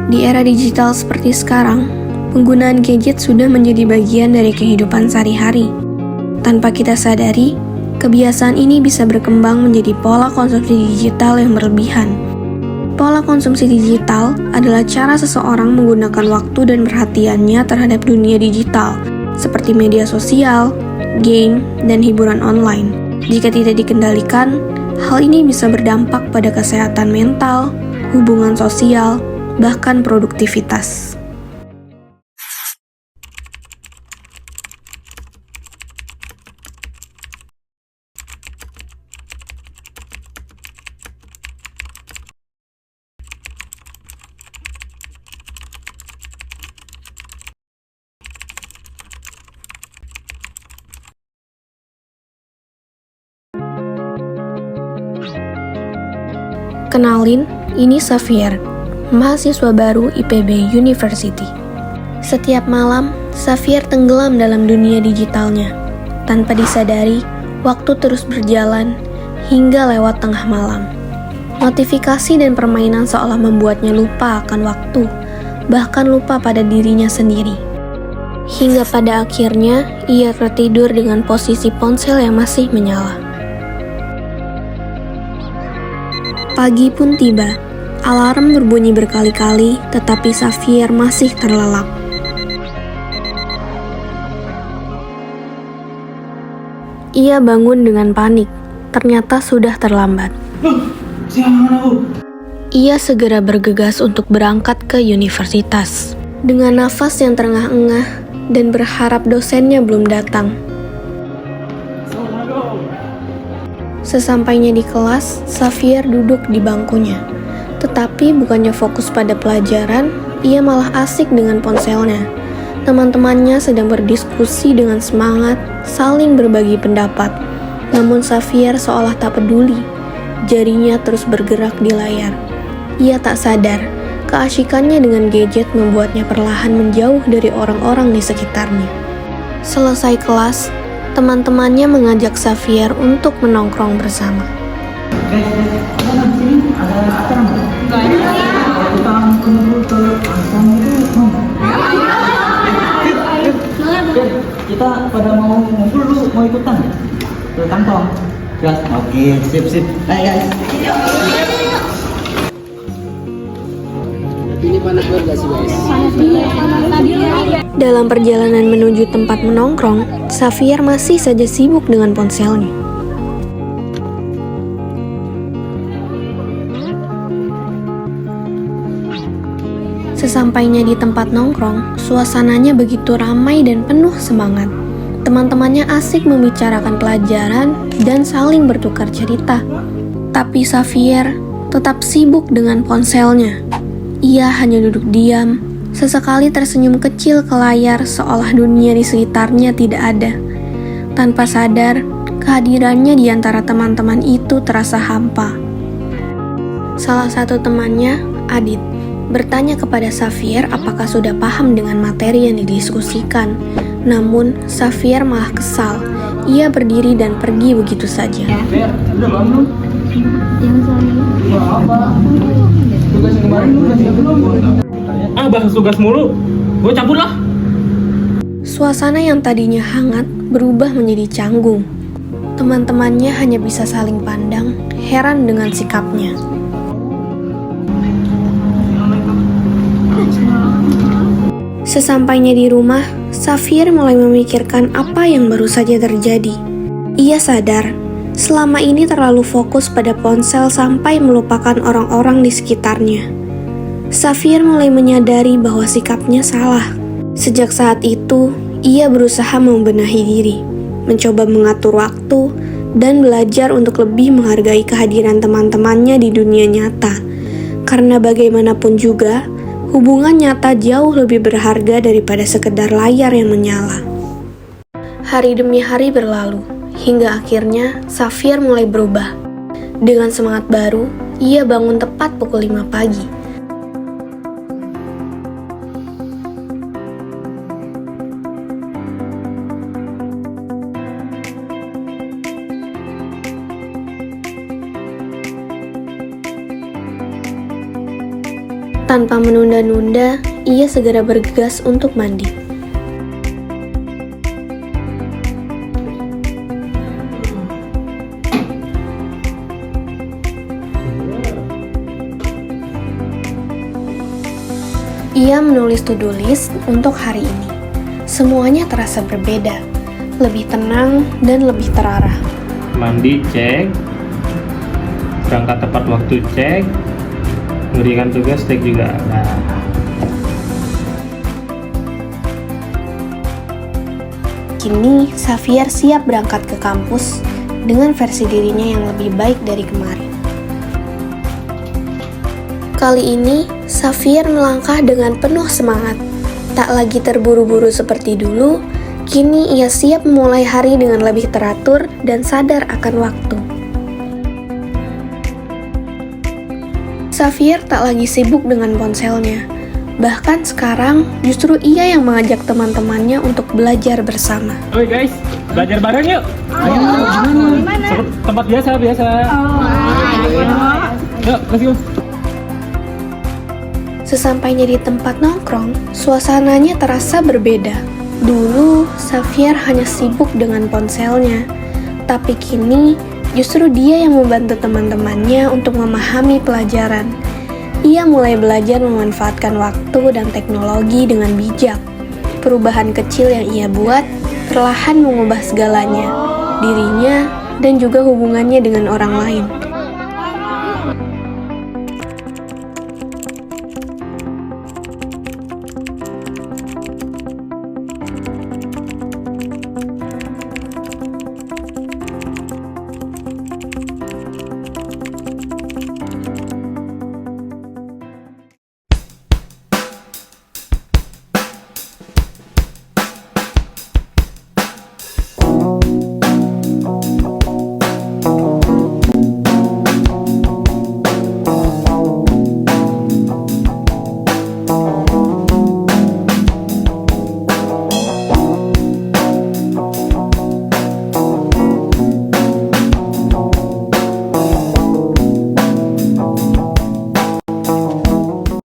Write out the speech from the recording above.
Di era digital seperti sekarang, penggunaan gadget sudah menjadi bagian dari kehidupan sehari-hari. Tanpa kita sadari, kebiasaan ini bisa berkembang menjadi pola konsumsi digital yang berlebihan. Pola konsumsi digital adalah cara seseorang menggunakan waktu dan perhatiannya terhadap dunia digital, seperti media sosial, game, dan hiburan online. Jika tidak dikendalikan, hal ini bisa berdampak pada kesehatan mental, hubungan sosial, bahkan produktivitas. Kenalin, ini Xavier, mahasiswa baru IPB University. Setiap malam, Xavier tenggelam dalam dunia digitalnya. Tanpa disadari, waktu terus berjalan hingga lewat tengah malam. Notifikasi dan permainan seolah membuatnya lupa akan waktu, bahkan lupa pada dirinya sendiri. Hingga pada akhirnya, ia tertidur dengan posisi ponsel yang masih menyala. Pagi pun tiba. Alarm berbunyi berkali-kali, tetapi Xavier masih terlelap. Ia bangun dengan panik. Ternyata sudah terlambat. Ia segera bergegas untuk berangkat ke universitas. Dengan nafas yang terengah-engah dan berharap dosennya belum datang. Sesampainya di kelas, Xavier duduk di bangkunya. Tetapi bukannya fokus pada pelajaran, ia malah asik dengan ponselnya. Teman-temannya sedang berdiskusi dengan semangat, saling berbagi pendapat. Namun Xavier seolah tak peduli. Jarinya terus bergerak di layar. Ia tak sadar, keasikannya dengan gadget membuatnya perlahan menjauh dari orang-orang di sekitarnya. Selesai kelas, teman-temannya mengajak Xavier untuk menongkrong bersama. Kita pada mau ngumpul, lu mau ikutan ke kantong? Ya, oke, sip. Ayo guys. Ini panas banget gak sih guys? Dalam perjalanan menuju tempat menongkrong, Xavier masih saja sibuk dengan ponselnya. Sesampainya di tempat nongkrong, suasananya begitu ramai dan penuh semangat. Teman-temannya asik membicarakan pelajaran dan saling bertukar cerita. Tapi Xavier tetap sibuk dengan ponselnya. Ia hanya duduk diam, sesekali tersenyum kecil ke layar seolah dunia di sekitarnya tidak ada. Tanpa sadar, kehadirannya di antara teman-teman itu terasa hampa. Salah satu temannya, Adit, bertanya kepada Xavier apakah sudah paham dengan materi yang didiskusikan. Namun, Xavier malah kesal. Ia berdiri dan pergi begitu saja. Tugas yang kemarin lu udah belum? Bahas tugas mulu, gue cabut lah. Suasana yang tadinya hangat berubah menjadi canggung. Teman-temannya hanya bisa saling pandang, heran dengan sikapnya. Sesampainya di rumah, Xavier mulai memikirkan apa yang baru saja terjadi. Ia sadar, selama ini terlalu fokus pada ponsel sampai melupakan orang-orang di sekitarnya. Xavier mulai menyadari bahwa sikapnya salah. Sejak saat itu, ia berusaha membenahi diri, mencoba mengatur waktu, dan belajar untuk lebih menghargai kehadiran teman-temannya di dunia nyata. Karena bagaimanapun juga, hubungan nyata jauh lebih berharga daripada sekedar layar yang menyala. Hari demi hari berlalu, hingga akhirnya Xavier mulai berubah. Dengan semangat baru, ia bangun tepat pukul 5 pagi. Tanpa menunda-nunda, ia segera bergegas untuk mandi. Ia menulis to-do list untuk hari ini. Semuanya terasa berbeda, lebih tenang dan lebih terarah. Mandi cek, berangkat tepat waktu cek, memberikan tugas cek juga. Nah, Kini, Xavier siap berangkat ke kampus dengan versi dirinya yang lebih baik dari kemarin. Kali ini, Xavier melangkah dengan penuh semangat. Tak lagi terburu-buru seperti dulu, kini ia siap memulai hari dengan lebih teratur dan sadar akan waktu. Xavier tak lagi sibuk dengan ponselnya. Bahkan sekarang, justru ia yang mengajak teman-temannya untuk belajar bersama. Oi guys, belajar bareng yuk. Tempat biasa. Yuk, let's go. Sesampainya di tempat nongkrong, suasananya terasa berbeda. Dulu, Xavier hanya sibuk dengan ponselnya, tapi kini justru dia yang membantu teman-temannya untuk memahami pelajaran. Ia mulai belajar memanfaatkan waktu dan teknologi dengan bijak. Perubahan kecil yang ia buat perlahan mengubah segalanya, dirinya dan juga hubungannya dengan orang lain.